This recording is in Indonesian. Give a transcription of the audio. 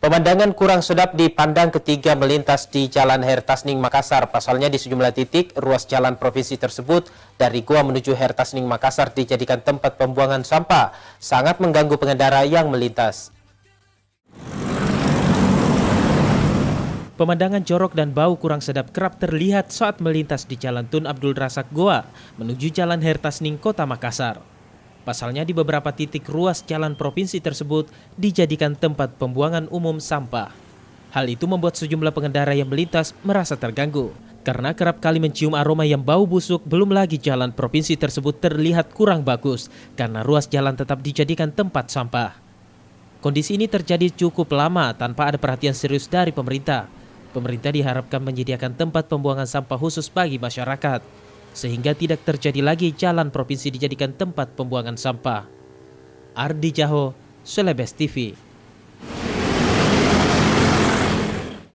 Pemandangan kurang sedap dipandang ketika melintas di Jalan Hertasning Makassar. Pasalnya di sejumlah titik ruas jalan provinsi tersebut dari Goa menuju Hertasning Makassar dijadikan tempat pembuangan sampah, sangat mengganggu pengendara yang melintas. Pemandangan jorok dan bau kurang sedap kerap terlihat saat melintas di Jalan Tun Abdul Razak Goa menuju Jalan Hertasning Kota Makassar. Pasalnya di beberapa titik ruas jalan provinsi tersebut dijadikan tempat pembuangan umum sampah. Hal itu membuat sejumlah pengendara yang melintas merasa terganggu karena kerap kali mencium aroma yang bau busuk, belum lagi jalan provinsi tersebut terlihat kurang bagus karena ruas jalan tetap dijadikan tempat sampah. Kondisi ini terjadi cukup lama tanpa ada perhatian serius dari pemerintah. Pemerintah diharapkan menyediakan tempat pembuangan sampah khusus bagi masyarakat, sehingga tidak terjadi lagi jalan provinsi dijadikan tempat pembuangan sampah. Ardi Jaho, Celebes TV.